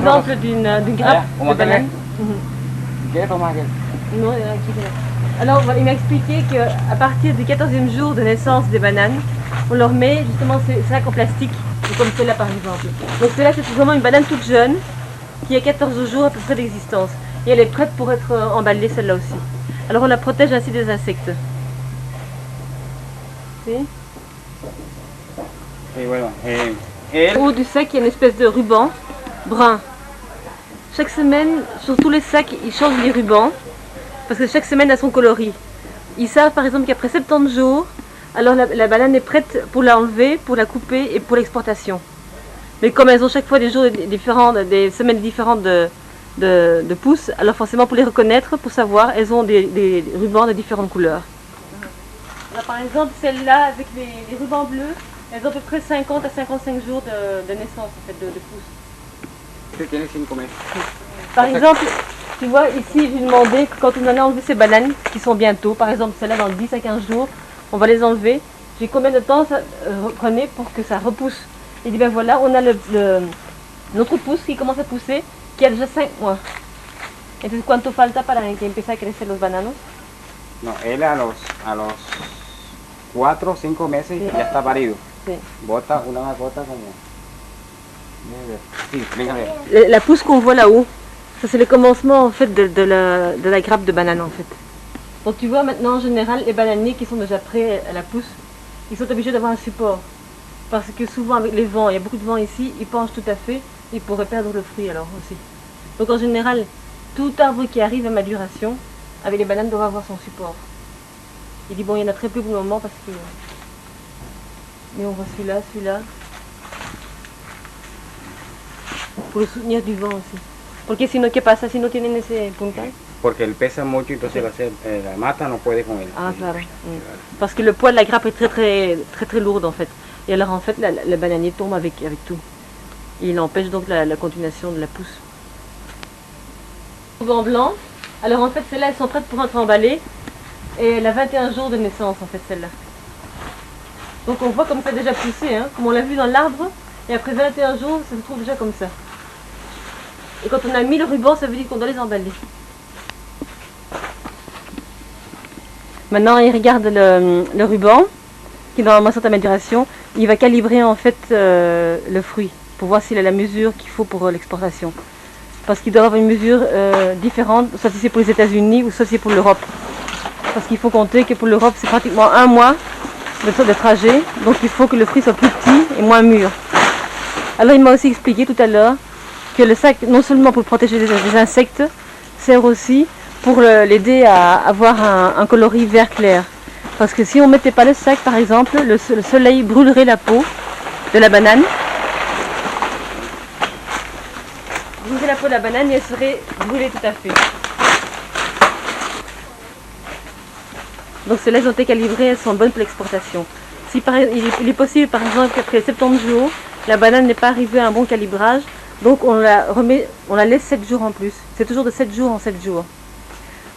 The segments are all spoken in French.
exemple d'une grappe de banane. Non, alors il m'a expliqué qu'à partir du 14e jour de naissance des bananes, on leur met justement ces sacs en plastique, comme celle-là par exemple. Donc celle-là c'est vraiment une banane toute jeune, qui a 14 jours à peu près d'existence. Et elle est prête pour être emballée celle-là aussi. Alors on la protège ainsi des insectes. Oui. Et voilà. Au haut du sac, il y a une espèce de ruban brun. Chaque semaine, sur tous les sacs, ils changent les rubans, parce que chaque semaine a son coloris. Ils savent par exemple qu'après 70 jours, alors la banane est prête pour l'enlever, pour la couper et pour l'exportation. Mais comme elles ont chaque fois des jours différents, des semaines différentes de pousses, alors forcément pour les reconnaître, pour savoir, elles ont des rubans de différentes couleurs. Alors, par exemple, celle-là avec les rubans bleus, elles ont à peu près 50 à 55 jours de naissance en fait, de pousses. Par exemple, tu vois ici, j'ai demandé que quand on allait enlever ces bananes, qui sont bientôt, par exemple celle-là dans 10 à 15 jours, on va les enlever. J'ai combien de temps ça prenait pour que ça repousse? Il dit ben voilà, on a notre pousse qui commence à pousser, qui a déjà 5 mois. Entonces, ¿cuánto falta para que empiece a crecer los bananos? No, él a los 4 o 5 meses sí. Ya está parido. Sí. Bota una gota como... Sí, venga, la pousse qu'on voit là-haut, ça c'est le commencement en fait de la grappe de banane en fait. Donc tu vois maintenant en général les bananiers qui sont déjà prêts à la pousse, ils sont obligés d'avoir un support. Parce que souvent avec les vents, il y a beaucoup de vent ici, ils penchent tout à fait, ils pourraient perdre le fruit alors aussi. Donc en général, tout arbre qui arrive à maduration, avec les bananes doit avoir son support. Il dit bon, il y en a très peu pour le moment parce que... Mais on voit celui-là, celui-là. Pour le soutenir du vent aussi. Porque si no, ¿qué pasa si no tienen ese puntal? Porque él pesa mucho, entonces la mata no puede con él. Ah, claro. Parce que le poids de la grappe est très lourde en fait. Et alors en fait, le bananier tombe avec tout. Et il empêche donc la continuation de la pousse. En blanc. Alors en fait, celles-là, elles sont prêtes pour être emballées. Et elle a 21 jours de naissance en fait, celle-là. Donc on voit comme ça a déjà poussé, hein, comme on l'a vu dans l'arbre. Et après 21 jours, ça se trouve déjà comme ça. Et quand on a mis le ruban, ça veut dire qu'on doit les emballer. Maintenant, il regarde le ruban, qui est dans un certain maturation. Il va calibrer en fait le fruit, pour voir s'il a la mesure qu'il faut pour l'exportation. Parce qu'il doit avoir une mesure différente, soit si c'est pour les États-Unis ou soit si c'est pour l'Europe. Parce qu'il faut compter que pour l'Europe, c'est pratiquement 1 mois de trajet. Donc il faut que le fruit soit plus petit et moins mûr. Alors il m'a aussi expliqué tout à l'heure que le sac, non seulement pour protéger des insectes, sert aussi pour l'aider à avoir un coloris vert clair. Parce que si on ne mettait pas le sac, par exemple, le soleil brûlerait la peau de la banane. Brûlerait la peau de la banane et elle serait brûlée tout à fait. Donc celles-là, elles ont été calibrées, elles sont bonnes pour l'exportation. Si il est possible, par exemple, qu'après 70 jours, la banane n'est pas arrivée à un bon calibrage, donc on la laisse 7 jours en plus. C'est toujours de 7 jours en 7 jours.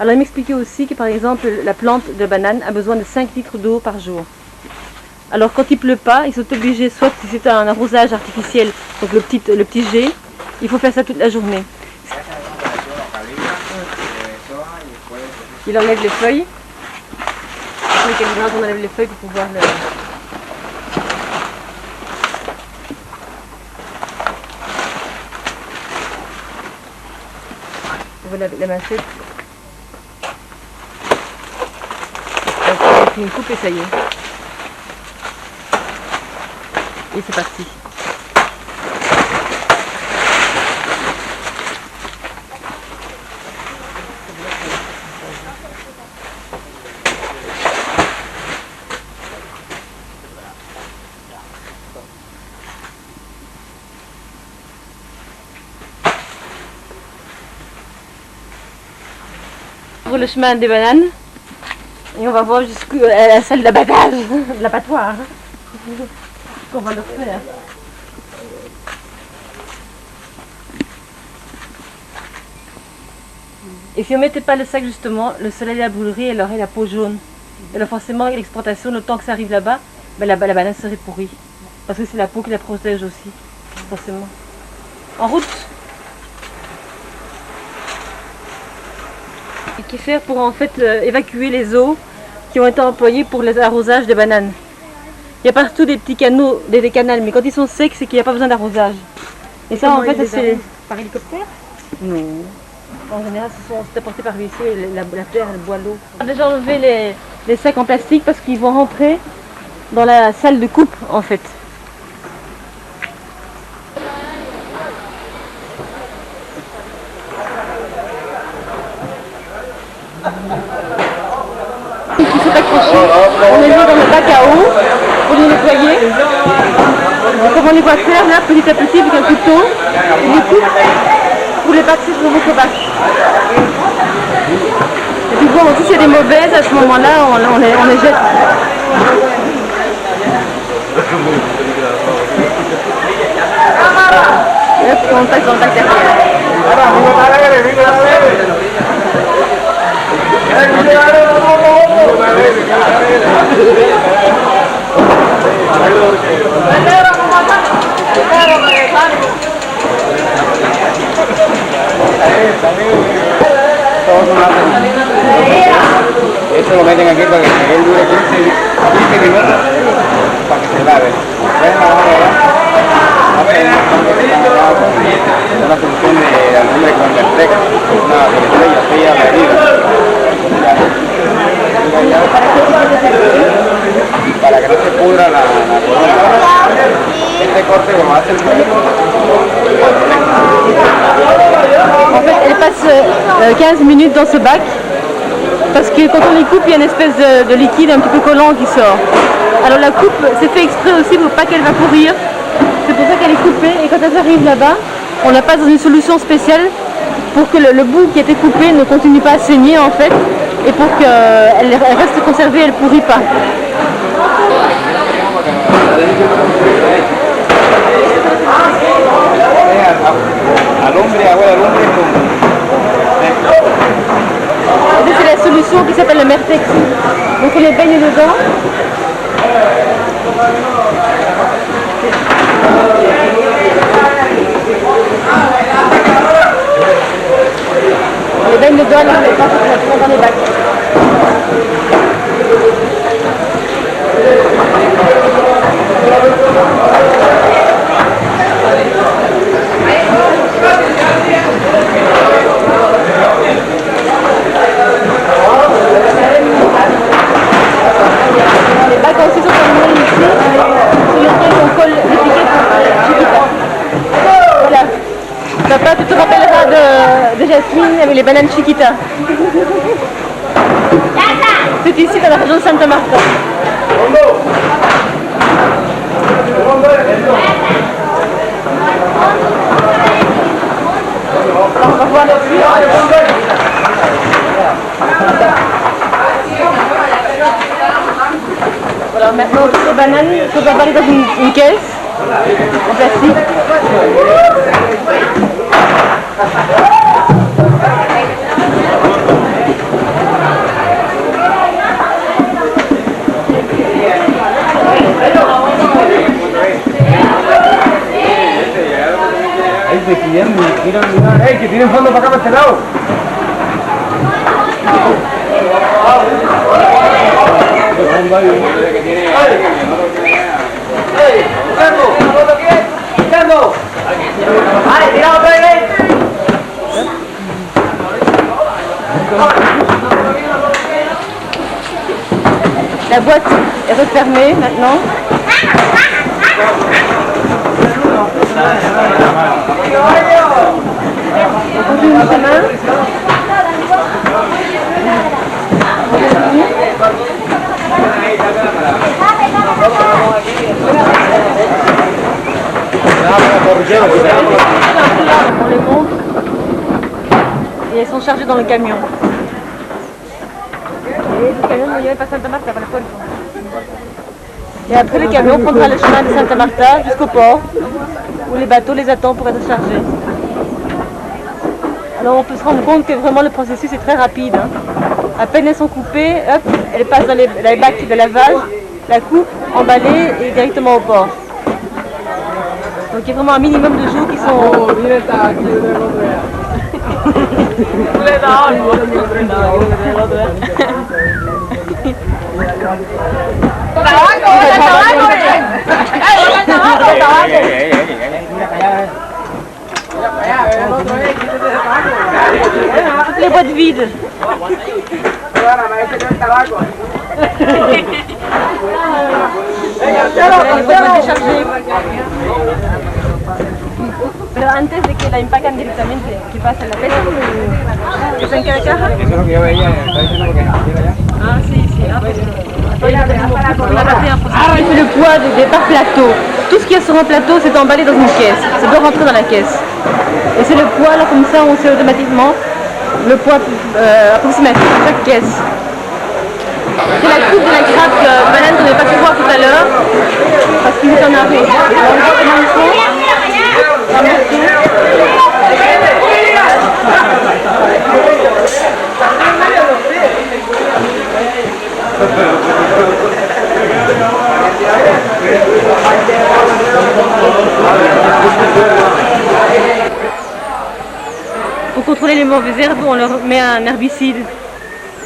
Alors il m'expliquait aussi que par exemple la plante de banane a besoin de 5 litres d'eau par jour. Alors quand il ne pleut pas, ils sont obligés, soit si c'est un arrosage artificiel, donc le petit jet, il faut faire ça toute la journée. Il enlève les feuilles. Après le calibrage, on enlève les feuilles pour pouvoir le... Voilà la mancette. On fait une coupe et ça y est. Et c'est parti. Pour le chemin des bananes et on va voir jusqu'à la salle d'abattage, de l'abattoir. On va le faire. Et si on ne mettait pas le sac justement, le soleil la brûlerait et elle aurait la peau jaune. Et alors forcément avec l'exportation, le temps que ça arrive là-bas, ben la banane serait pourrie. Parce que c'est la peau qui la protège aussi, forcément. En route! qui sert pour en fait évacuer les eaux qui ont été employées pour les arrosages des bananes. Il y a partout des petits canaux, des canals, mais quand ils sont secs, c'est qu'il n'y a pas besoin d'arrosage. Et ça, en fait, c'est par hélicoptère? Non. En général, c'est apporté par WC, la terre, elle boit l'eau. On a déjà enlevé les sacs en plastique parce qu'ils vont rentrer dans la salle de coupe, en fait. Qui sont accrochés, on les met dans le bac à eau pour les nettoyer. Comme on les voit faire là, petit à petit, avec un couteau, on les coupe pour les passer sur notre bac. Et puis bon, si c'est des mauvaises, à ce moment-là, on les jette. Et hop, on passe dans le bac derrière. Esto lo meten aquí para que él dure 15 minutos para que se lave. Es una solución de almendra con Vertex, una estrella fría medida. Para que no se pudra la corona. Este corte como hace el En fait, elle passe 15 minutes dans ce bac parce que quand on les coupe, il y a une espèce de liquide un petit peu collant qui sort. Alors la coupe, c'est fait exprès aussi pour pas qu'elle va pourrir. C'est pour ça qu'elle est coupée et quand elle arrive là-bas, on la passe dans une solution spéciale pour que le bout qui a été coupé ne continue pas à saigner en fait et pour qu'elle reste conservée, elle ne pourrit pas. alumbre, agua de alumbre con... C'est la solution qui s'appelle le Mertex. Donc on les baigne dedans. On les baigne dedans, on les passe dans les bacs. Les bacs aussi sont terminés ici, sur lesquels on colle l'étiquette Chiquita. Voilà. Papa, tu te rappelleras de Jasmine avec les bananes Chiquita. C'est ici dans la région de Santa Marta. Alors on va voir là-dessus. Voilà, maintenant toutes les bananes sont emballées dans une caisse en plastique. ¡Ey, que tienen fondo para acá, para este lado! La boîte est refermée maintenant. On continue le chemin. On les monte et elles sont chargées dans le camion. Et le camion ne vient pas Santa Marta, pas la Puerto. Et après le camion prendra le chemin de Santa Marta jusqu'au port où les bateaux les attendent pour être chargés. Alors on peut se rendre compte que vraiment le processus est très rapide. Hein. À peine elles sont coupées, hop, elles passent dans les bacs de lavage, la coupe, emballée et directement au port. Donc il y a vraiment un minimum de jours qui sont... Toutes les boîtes vides. Pero antes de que la empacan directamente, ¿qué pasa? ¿La pesan? ¿Pesan cada caja? Eso es lo que yo veía, está diciendo que mira ya. Ah, sí, sí. Ah, pues, il fait le poids par plateau. Tout ce qu'il y a sur un plateau, c'est emballé dans une caisse. Ça doit rentrer dans la caisse. Et c'est le poids, là, comme ça, on sait automatiquement le poids approximatif de chaque caisse. C'est la coupe de la grappe banane qu'on n'avait pas pu voir tout à l'heure, parce qu'il est en arrêt. Alors, on voit comment ils font. Un morceau. Pour contrôler les mauvaises herbes, on leur met un herbicide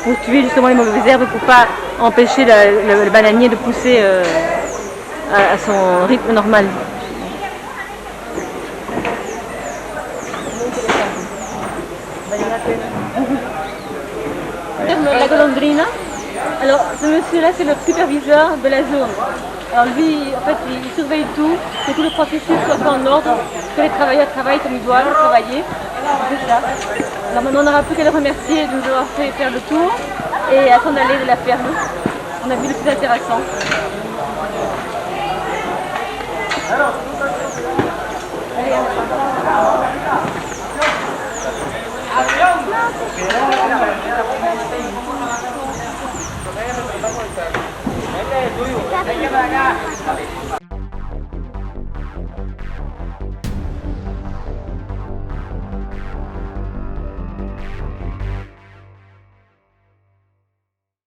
pour tuer justement les mauvaises herbes, pour pas empêcher le bananier de pousser à son rythme normal. La golondrina. Alors ce monsieur-là, c'est le superviseur de la zone. Alors lui, en fait, il surveille tout, que tout le processus soit en ordre, que les travailleurs travaillent comme ils doivent travailler. C'est ça. Alors maintenant, on n'aura plus qu'à le remercier de nous avoir fait faire le tour et à s'en aller de la ferme. On a vu le plus intéressant. Allez,